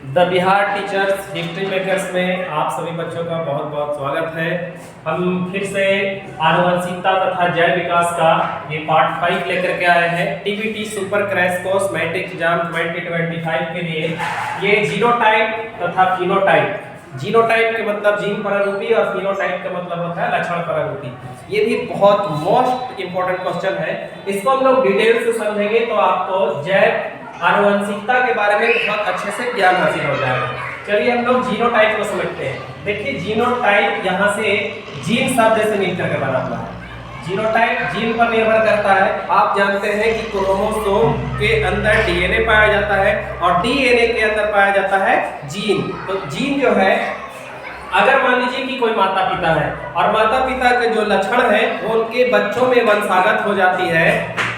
The Bihar teachers history makers में आप सभी बच्चों का बहुत बहुत स्वागत है। हम फिर से आनुवंशिकता तथा जैव विकास का ये पार्ट 5 लेकर के आए हैं। TBT super crash course matric exam 2025 के लिए ये जीनोटाइप तथा फिनोटाइप। जीनोटाइप के मतलब जीन प्रारूपी और फिनोटाइप का मतलब होता है लक्षण प्रारूपी। ये भी बहुत मोस्ट इंपॉर्टेंट क्वेश्चन है। इसको हम लोग डिटेल से समझेंगे तो आपको जैव आनुवंशिकता के बारे में बहुत अच्छे से ज्ञान हासिल हो जाएगा। चलिए हम लोग जीनोटाइप को समझते हैं। देखिए जीनोटाइप यहाँ से जीन शब्द से मिलकर के बना हुआ है। जीनोटाइप जीन पर निर्भर करता है। आप जानते हैं कि क्रोमोसोम के अंदर डीएनए पाया जाता है और डीएनए के अंदर पाया जाता है जीन। तो जीन जो है, अगर मान लीजिए कि कोई माता पिता है और माता पिता के जो लक्षण है वो उनके बच्चों में वंशागत हो जाती है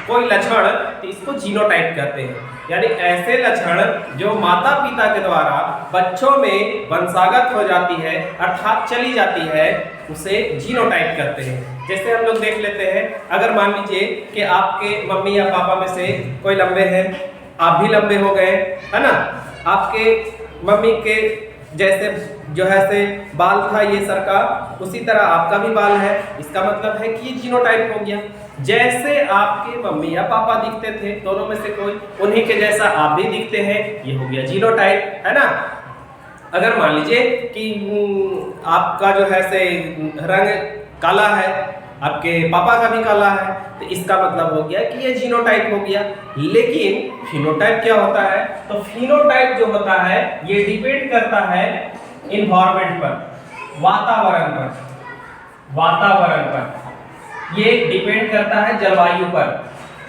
कोई लक्षण, तो इसको जीनोटाइप कहते हैं। यानी ऐसे लक्षण जो माता पिता के द्वारा बच्चों में वंशागत हो जाती है अर्थात चली जाती है, उसे जीनोटाइप कहते हैं। जैसे हम लोग देख लेते हैं, अगर मान लीजिए कि आपके मम्मी या पापा में से कोई लंबे हैं, आप भी लंबे हो गए, है ना। आपके मम्मी के जैसे जो है से बाल था ये सर का, उसी तरह आपका भी बाल है। इसका मतलब है कि ये जीनोटाइप हो गया। जैसे आपके मम्मी या पापा दिखते थे, दोनों में से कोई उन्हीं के जैसा आप भी दिखते हैं, ये हो गया जीनोटाइप, है ना। अगर मान लीजिए कि आपका जो है से रंग काला है, आपके पापा का भी काला है, तो इसका मतलब हो गया कि ये जीनोटाइप हो गया। लेकिन फिनोटाइप क्या होता है? तो फिनोटाइप जो होता है ये डिपेंड करता है इन्वायरमेंट पर, वातावरण पर। ये डिपेंड करता है जलवायु पर,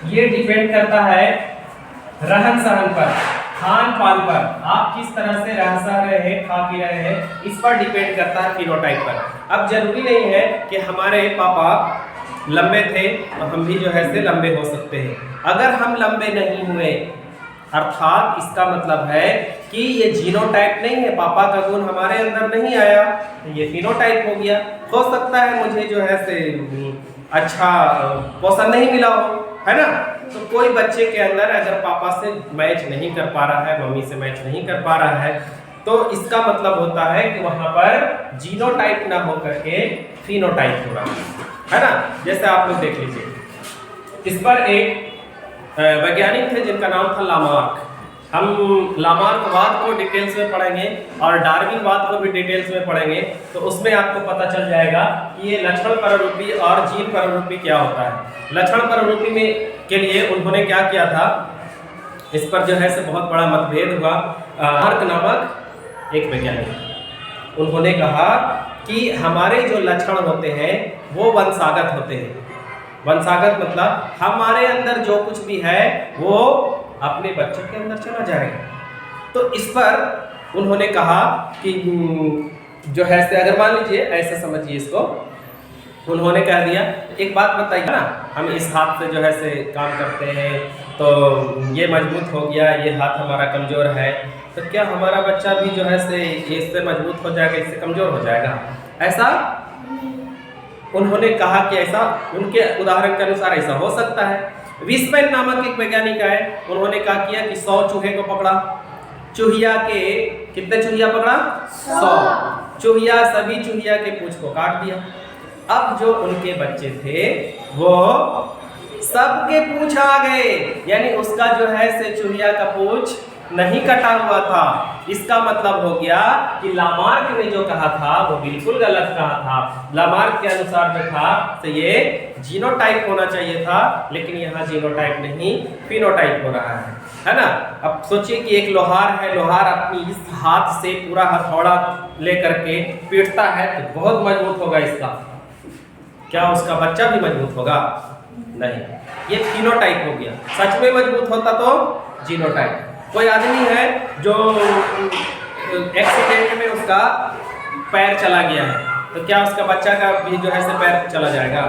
ये डिपेंड करता है रहन सहन पर, खान पान पर। आप किस तरह से रह सह रहे हैं, खा पी रहे हैं, इस पर डिपेंड करता है फिनोटाइप पर। अब जरूरी नहीं है कि हमारे पापा लंबे थे तो हम भी जो है से लंबे हो सकते हैं। अगर हम लंबे नहीं हुए अर्थात इसका मतलब है कि ये जीनोटाइप नहीं है, पापा का गुण हमारे अंदर नहीं आया, तो ये फिनोटाइप हो गया। हो सकता है मुझे जो है से अच्छा पोषण नहीं मिला हो, है ना। तो कोई बच्चे के अंदर अगर पापा से मैच नहीं कर पा रहा है, मम्मी से मैच नहीं कर पा रहा है, तो इसका मतलब होता है कि वहां पर जीनोटाइप ना होकर के फिनोटाइप हो रहा है ना। जैसे आप लोग देख लीजिए, इस पर एक वैज्ञानिक थे जिनका नाम था लामार्क। हम लामार्कवाद को डिटेल्स में पढ़ेंगे और डार्विनवाद को भी डिटेल्स में पढ़ेंगे, तो उसमें आपको पता चल जाएगा कि ये लक्षण प्रारूपी और जीन प्रारूपी क्या होता है। लक्षण प्रारूपी में के लिए उन्होंने क्या किया था, इस पर जो है से बहुत बड़ा मतभेद हुआ। लामार्क नामक एक वैज्ञानिक, उन्होंने कहा कि हमारे जो लक्षण होते हैं वो वंशागत होते हैं। वंशागत मतलब हमारे अंदर जो कुछ भी है वो अपने बच्चों के अंदर चला जाएगा। तो इस पर उन्होंने कहा कि जो है से अगर मान लीजिए ऐसे समझिए इसको, उन्होंने कह दिया एक बात बताइए ना, हम इस हाथ से जो है से काम करते हैं तो ये मजबूत हो गया, ये हाथ हमारा कमज़ोर है, तो क्या हमारा बच्चा भी जो है से इससे मजबूत हो जाएगा, इससे कमज़ोर हो जाएगा? ऐसा उन्होंने कहा कि ऐसा उनके उदाहरण के अनुसार ऐसा हो सकता है। विस्पेन नामक एक वैज्ञानिक आए, उन्होंने कहा किया कि 100 चूहे को पकड़ा, चूहिया के कितने चूहिया पकड़ा? 100 चूहिया, सभी चूहिया के पूंछ को काट दिया। अब जो उनके बच्चे थे वो सबके पूंछ आ गए, यानी उसका जो है से चूहिया का पूंछ नहीं कटा हुआ था। इसका मतलब हो गया कि लामार्क ने जो कहा था वो बिल्कुल गलत कहा था। लामार्क के अनुसार जो था तो ये जीनोटाइप होना चाहिए था, लेकिन यहाँ जीनोटाइप नहीं फिनोटाइप हो रहा है ना। अब सोचिए कि एक लोहार है, लोहार अपनी इस हाथ से पूरा हथौड़ा लेकर के पीटता है तो बहुत मजबूत होगा इसका, क्या उसका बच्चा भी मजबूत होगा? नहीं, ये फिनोटाइप हो गया। सच में मजबूत होता तो जीनोटाइप। कोई आदमी है जो एक्सीडेंट में उसका पैर चला गया है, तो क्या उसका बच्चा का भी जो है से पैर चला जाएगा?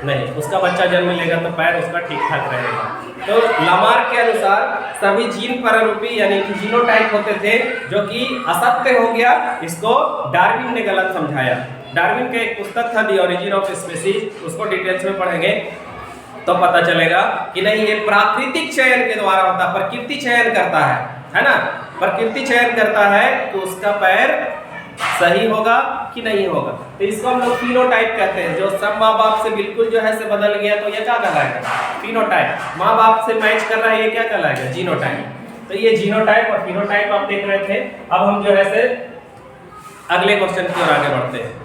नहीं, उसका बच्चा जन्म लेगा तो पैर उसका ठीक ठाक रहेगा। तो लामार्क के अनुसार सभी जीन प्रारूपी यानी कि जीनोटाइप होते थे, जो कि असत्य हो गया। इसको डार्विन ने गलत समझाया। डार्विन का एक पुस्तक था द ओरिजिन ऑफ स्पीसीज, उसको डिटेल्स में पढ़ेंगे तो पता चलेगा कि नहीं, ये प्राकृतिक चयन के द्वारा होता है, प्रकृति चयन करता है ना, प्रकृति चयन करता है कि उसका पैर सही होगा कि नहीं होगा। तो इसको हम लोग फिनोटाइप कहते हैं। जो सब माँ बाप से बिल्कुल जो है से बदल गया तो ये क्या कहलाएगा? फिनोटाइप। माँ बाप से मैच कर रहा है, ये क्या कहलाएगा? जीनोटाइप। तो ये जीनोटाइप और फिनोटाइप आप देख रहे थे। अब हम जो है से अगले क्वेश्चन की ओर आगे बढ़ते हैं।